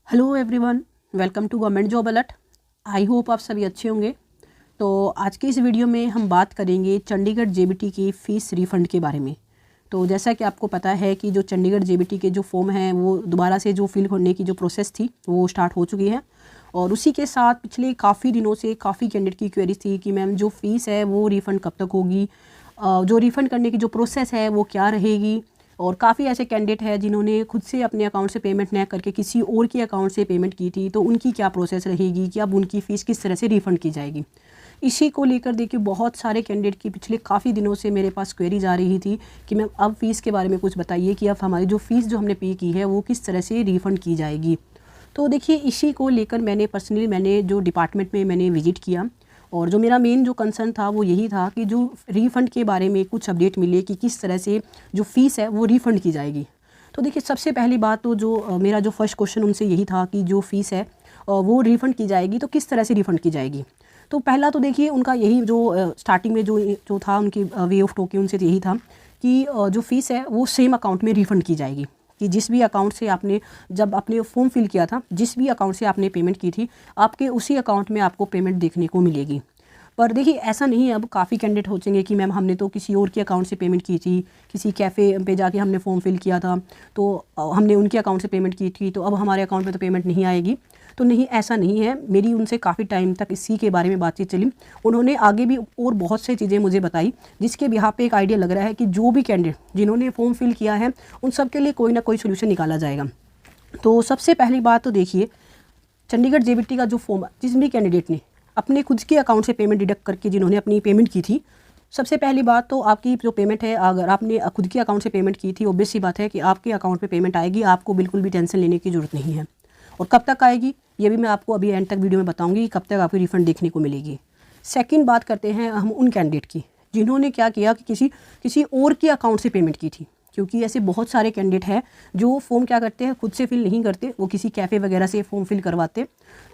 Hello everyone, welcome to government job alert. I hope आप सभी अच्छे होंगे। तो आज की इस वीडियो में हम बात करेंगे चंडीगढ़ जेबीटी की फ़ीस रिफ़ंड के बारे में। तो जैसा कि आपको पता है कि जो चंडीगढ़ जेबीटी के जो फॉर्म हैं वो दोबारा से जो फिल करने की जो प्रोसेस थी वो स्टार्ट हो चुकी है। और उसी के साथ पिछले काफ़ी दिनों से काफ़ी कैंडिडेट की क्वेरी थी कि मैम जो फ़ीस है वो रिफ़ंड कब तक होगी, जो रिफ़ंड करने की जो प्रोसेस है वो क्या रहेगी। और काफ़ी ऐसे कैंडिडेट हैं जिन्होंने खुद से अपने अकाउंट से पेमेंट न करके किसी और के अकाउंट से पेमेंट की थी, तो उनकी क्या प्रोसेस रहेगी कि अब उनकी फ़ीस किस तरह से रिफ़ंड की जाएगी। इसी को लेकर देखिए बहुत सारे कैंडिडेट की पिछले काफ़ी दिनों से मेरे पास क्वेरीज आ रही थी कि मैम अब फ़ीस के बारे में कुछ बताइए कि अब हमारी जो फ़ीस जो हमने पे की है वो किस तरह से रिफ़ंड की जाएगी। तो देखिए इसी को लेकर मैंने जो डिपार्टमेंट में मैंने विज़िट किया और जो मेरा मेन जो कंसर्न था वो यही था कि जो रिफ़ंड के बारे में कुछ अपडेट मिले कि किस तरह से जो फ़ीस है वो रिफ़ंड की जाएगी। तो देखिए सबसे पहली बात तो जो मेरा जो फर्स्ट क्वेश्चन उनसे यही था कि जो फ़ीस है वो रिफ़ंड की जाएगी तो किस तरह से रिफ़ंड की जाएगी। तो पहला तो देखिए उनका यही जो स्टार्टिंग में जो था उनकी वे ऑफ टॉकिंग उनसे यही था कि जो फ़ीस है वो सेम अकाउंट में रिफ़ंड की जाएगी कि जिस भी अकाउंट से आपने जब आपने फॉर्म फिल किया था, जिस भी अकाउंट से आपने पेमेंट की थी, आपके उसी अकाउंट में आपको पेमेंट देखने को मिलेगी। पर देखिए ऐसा नहीं है, अब काफ़ी कैंडिडेट हो जाएंगे कि मैम हमने तो किसी और के अकाउंट से पेमेंट की थी, किसी कैफ़े पे जाके हमने फॉर्म फिल किया था, तो हमने उनके अकाउंट से पेमेंट की थी, तो अब हमारे अकाउंट में तो पेमेंट नहीं आएगी। तो नहीं, ऐसा नहीं है। मेरी उनसे काफ़ी टाइम तक इसी के बारे में बातचीत चली। उन्होंने आगे भी और बहुत सी चीज़ें मुझे बताई जिसके बिहाफ़ पे एक आइडिया लग रहा है कि जो भी कैंडिडेट जिन्होंने फॉर्म फिल किया है उन सब के लिए कोई ना कोई सोल्यूशन निकाला जाएगा। तो सबसे पहली बात तो देखिए, चंडीगढ़ जेबीटी का जो फॉर्म जिस भी कैंडिडेट ने अपने खुद के अकाउंट से पेमेंट डिडक्ट करके जिन्होंने अपनी पेमेंट की थी, सबसे पहली बात तो आपकी जो पेमेंट है, अगर आपने खुद के अकाउंट से पेमेंट की थी, ऑब्वियस सी बात है कि आपके अकाउंट पे पेमेंट आएगी, आपको बिल्कुल भी टेंशन लेने की ज़रूरत नहीं है। और कब तक आएगी ये भी मैं आपको अभी एंड तक वीडियो में बताऊंगी कब तक आपकी रिफ़ंड देखने को मिलेगी। सेकंड बात करते हैं हम उन कैंडिडेट की जिन्होंने क्या किया कि किसी और के अकाउंट से पेमेंट की थी, क्योंकि ऐसे बहुत सारे कैंडिडेट हैं जो फॉर्म क्या करते हैं खुद से फिल नहीं करते, वो किसी कैफ़े वगैरह से फॉर्म फिल करवाते।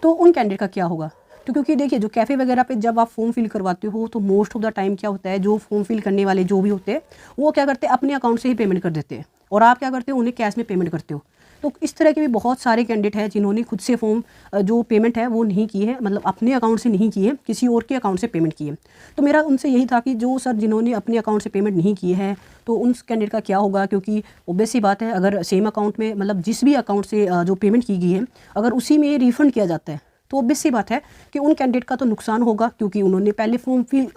तो उन कैंडिडेट का क्या होगा, तो क्योंकि देखिए जो कैफ़े वगैरह पे जब आप फॉर्म फिल करवाते हो तो मोस्ट ऑफ द टाइम क्या होता है, जो फॉर्म फिल करने वाले जो भी होते हैं वो क्या करते हैं अपने अकाउंट से ही पेमेंट कर देते हैं और आप क्या करते हो उन्हें कैश में पेमेंट करते हो। तो इस तरह के भी बहुत सारे कैंडिडेट हैं जिन्होंने खुद से फॉर्म जो पेमेंट है वो नहीं की है, मतलब अपने अकाउंट से नहीं की है, किसी और के अकाउंट से पेमेंट की है। तो मेरा उनसे यही था कि जो सर जिन्होंने अपने अकाउंट से पेमेंट नहीं की है तो उन कैंडिडेट का क्या होगा, क्योंकि ऑब्वियस सी बात है अगर सेम अकाउंट में मतलब जिस भी अकाउंट से जो पेमेंट की गई है अगर उसी में रिफ़ंड किया जाता है तो ऑब्वियस सी बात है कि उन कैंडिडेट का तो नुकसान होगा, क्योंकि उन्होंने पहले फॉर्म फी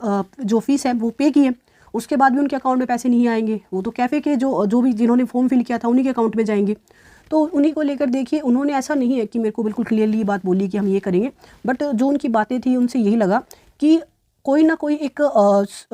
जो फीस है वो पे की है, उसके बाद भी उनके अकाउंट में पैसे नहीं आएंगे, वो तो कैफ़े के जो भी जिन्होंने फॉर्म फिल किया था उन्हीं के अकाउंट में जाएंगे। तो उन्हीं को लेकर देखिए उन्होंने ऐसा नहीं है कि मेरे को बिल्कुल क्लियरली ये बात बोली कि हम ये करेंगे, बट जो उनकी बातें थी उनसे यही लगा कि कोई ना कोई एक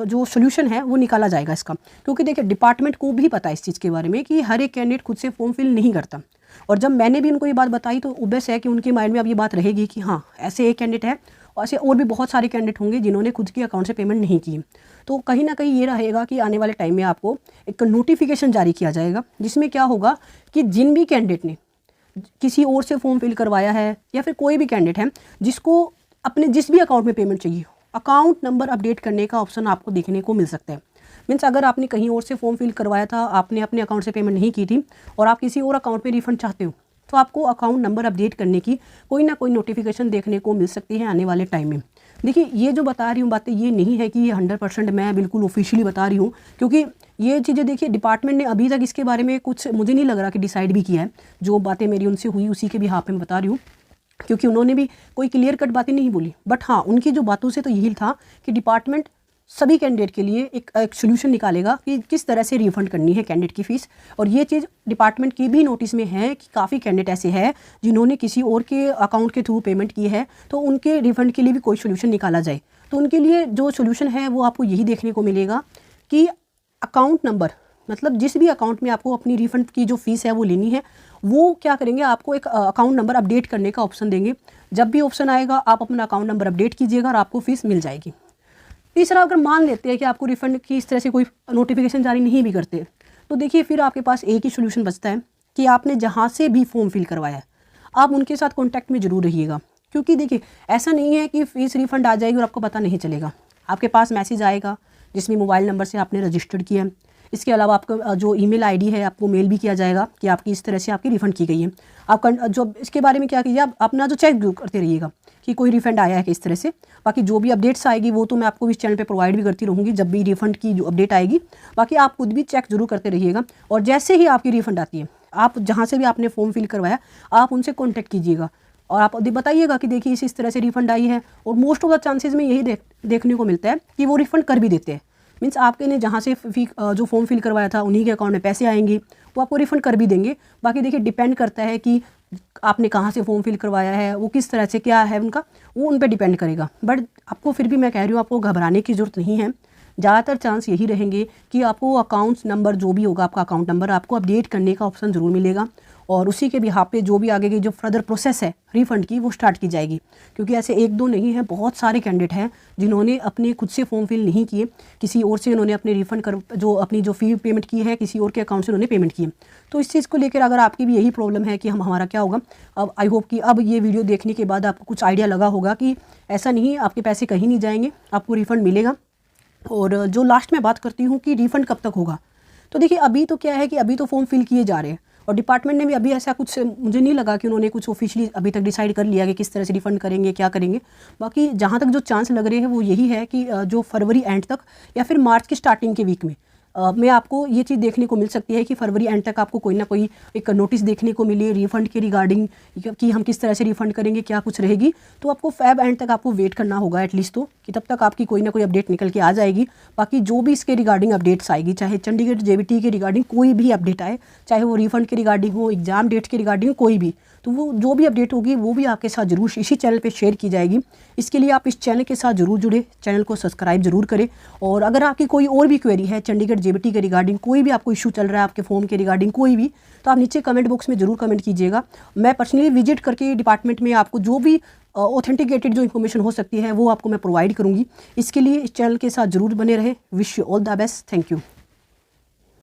जो सोल्यूशन है वो निकाला जाएगा इसका, क्योंकि देखिए डिपार्टमेंट को भी पता है इस चीज़ के बारे में कि हर एक कैंडिडेट खुद से फॉर्म फिल नहीं करता। और जब मैंने भी उनको ये बात बताई तो ऑब्वियस है कि उनके माइंड में अब ये बात रहेगी कि हाँ ऐसे एक कैंडिडेट है और ऐसे और भी बहुत सारे कैंडिडेट होंगे जिन्होंने खुद के अकाउंट से पेमेंट नहीं की। तो कहीं ना कहीं ये रहेगा कि आने वाले टाइम में आपको एक नोटिफिकेशन जारी किया जाएगा जिसमें क्या होगा कि जिन भी कैंडिडेट ने किसी और से फॉर्म फिल करवाया है या फिर कोई भी कैंडिडेट है जिसको अपने जिस भी अकाउंट में पेमेंट चाहिए, अकाउंट नंबर अपडेट करने का ऑप्शन आपको देखने को मिल सकता है। मीन्स अगर आपने कहीं और से फॉर्म फिल करवाया था, आपने अपने अकाउंट से पेमेंट नहीं की थी और आप किसी और अकाउंट में रिफंड चाहते हो तो आपको अकाउंट नंबर अपडेट करने की कोई ना कोई नोटिफिकेशन देखने को मिल सकती है आने वाले टाइम में। देखिए ये जो बता रही हूँ बातें ये नहीं है कि ये 100% मैं बिल्कुल ऑफिशियली बता रही हूँ, क्योंकि ये चीज़ें देखिए डिपार्टमेंट ने अभी तक इसके बारे में कुछ मुझे नहीं लग रहा कि डिसाइड भी किया है। जो बातें मेरी उनसे हुई उसी के भी हाथ में बता रही हूँ, क्योंकि उन्होंने भी कोई क्लियर कट बातें नहीं बोली, बट हाँ उनकी जो बातों से तो यही था कि डिपार्टमेंट सभी कैंडिडेट के लिए एक सोल्यूशन निकालेगा कि किस तरह से रिफंड करनी है कैंडिडेट की फ़ीस। और ये चीज़ डिपार्टमेंट की भी नोटिस में है कि काफ़ी कैंडिडेट ऐसे हैं जिन्होंने किसी और के अकाउंट के थ्रू पेमेंट की है, तो उनके रिफंड के लिए भी कोई सोल्यूशन निकाला जाए। तो उनके लिए जो सोल्यूशन है वो आपको यही देखने को मिलेगा कि अकाउंट नंबर, मतलब जिस भी अकाउंट में आपको अपनी रिफंड की जो फ़ीस है वो लेनी है, वो क्या करेंगे आपको एक अकाउंट नंबर अपडेट करने का ऑप्शन देंगे। जब भी ऑप्शन आएगा आप अपना अकाउंट नंबर अपडेट कीजिएगा और आपको फ़ीस मिल जाएगी। तीसरा, अगर मान लेते हैं कि आपको रिफंड की इस तरह से कोई नोटिफिकेशन जारी नहीं भी करते तो देखिए फिर आपके पास एक ही सोल्यूशन बचता है कि आपने जहाँ से भी फॉर्म फिल करवाया है आप उनके साथ कॉन्टैक्ट में ज़रूर रहिएगा, क्योंकि देखिए ऐसा नहीं है कि फ़ीस रिफ़ंड आ जाएगी और आपको पता नहीं चलेगा। आपके पास मैसेज आएगा जिसमें मोबाइल नंबर से आपने रजिस्टर्ड किया है, इसके अलावा आपका जो ईमेल आईडी है आपको मेल भी किया जाएगा कि आपकी इस तरह से आपकी रिफ़ंड की गई है। आप जो इसके बारे में क्या कीजिए, आप अपना जो चेक जरूर करते रहिएगा कि कोई रिफंड आया है किस तरह से। बाकी जो भी अपडेट्स आएगी वो तो मैं आपको इस चैनल पे प्रोवाइड भी करती रहूँगी जब भी रिफंड की जो अपडेट आएगी। बाकी आप खुद भी चेक जरूर करते रहिएगा, और जैसे ही आपकी रिफंड आती है, आप जहाँ से भी आपने फॉर्म फिल करवाया आप उनसे कॉन्टैक्ट कीजिएगा और आप बताइएगा कि देखिए इस तरह से रिफंड आई है। और मोस्ट ऑफ द चांसेस में यही देखने को मिलता है कि वो रिफंड कर भी देते हैं। मीन्स आपके ने जहाँ से जो फॉर्म फिल करवाया था उन्हीं के अकाउंट में पैसे आएंगे, वो आपको रिफंड कर भी देंगे। बाकी देखिए डिपेंड करता है कि आपने कहाँ से फॉर्म फिल करवाया है, वो किस तरह से क्या है उनका, वो उन पर डिपेंड करेगा। बट आपको फिर भी मैं कह रही हूँ, आपको घबराने की ज़रूरत नहीं है। ज़्यादातर चांस यही रहेंगे कि आपको अकाउंट्स नंबर जो भी होगा, आपका अकाउंट नंबर आपको अपडेट करने का ऑप्शन ज़रूर मिलेगा, और उसी के बिहाफ पे जो भी आगे की जो फर्दर प्रोसेस है रिफ़ंड की वो स्टार्ट की जाएगी। क्योंकि ऐसे एक दो नहीं है, बहुत सारे कैंडिडेट हैं जिन्होंने अपने खुद से फॉर्म फिल नहीं किए, किसी और से उन्होंने अपने रिफ़ंड जो अपनी जो फ़ी पेमेंट की है किसी और के अकाउंट से उन्होंने पेमेंट की है। तो इस चीज़ को लेकर अगर आपकी भी यही प्रॉब्लम है कि हमारा क्या होगा, अब आई होप कि अब ये वीडियो देखने के बाद आपको कुछ आइडिया लगा होगा कि ऐसा नहीं है, आपके पैसे कहीं नहीं जाएंगे, आपको रिफ़ंड मिलेगा। और जो लास्ट में बात करती हूँ कि रिफ़ंड कब तक होगा, तो देखिए अभी तो क्या है कि अभी तो फॉर्म फिल किए जा रहे हैं, और डिपार्टमेंट ने भी अभी ऐसा कुछ, मुझे नहीं लगा कि उन्होंने कुछ ऑफिशियली अभी तक डिसाइड कर लिया कि किस तरह से रिफ़ंड करेंगे, क्या करेंगे। बाकी जहाँ तक जो चांस लग रहे हैं वो यही है कि जो फरवरी एंड तक या फिर मार्च की स्टार्टिंग के वीक में आपको ये चीज़ देखने को मिल सकती है कि फरवरी एंड तक आपको कोई ना कोई एक नोटिस देखने को मिले रिफ़ंड के रिगार्डिंग, कि हम किस तरह से रिफ़ंड करेंगे, क्या कुछ रहेगी। तो आपको फेब एंड तक आपको वेट करना होगा एटलीस्ट, तो कि तब तक आपकी कोई ना कोई अपडेट निकल के आ जाएगी। बाकी जो भी इसके रिगार्डिंग अपडेट्स आएगी, चाहे चंडीगढ़ JBT के रिगार्डिंग कोई भी अपडेट आए, चाहे वो रिफ़ंड के रिगार्डिंग हो, एग्ज़ाम डेट के रिगार्डिंग कोई भी, तो वो जो भी अपडेट होगी वो भी आपके साथ ज़रूर इसी चैनल पे शेयर की जाएगी। इसके लिए आप इस चैनल के साथ ज़रूर जुड़े, चैनल को सब्सक्राइब ज़रूर करें। और अगर आपकी कोई और भी क्वेरी है चंडीगढ़ JBT के रिगार्डिंग, कोई भी आपको इशू चल रहा है आपके फॉर्म के रिगार्डिंग कोई भी, तो आप नीचे कमेंट बॉक्स में ज़रूर कमेंट कीजिएगा। मैं पर्सनली विजिट करके डिपार्टमेंट में आपको जो भी ऑथेंटिकेटेड जो इन्फॉर्मेशन हो सकती है वो आपको मैं प्रोवाइड करूँगी। इसके लिए इस चैनल के साथ ज़रूर बने रहे। Wish you all the best. Thank you.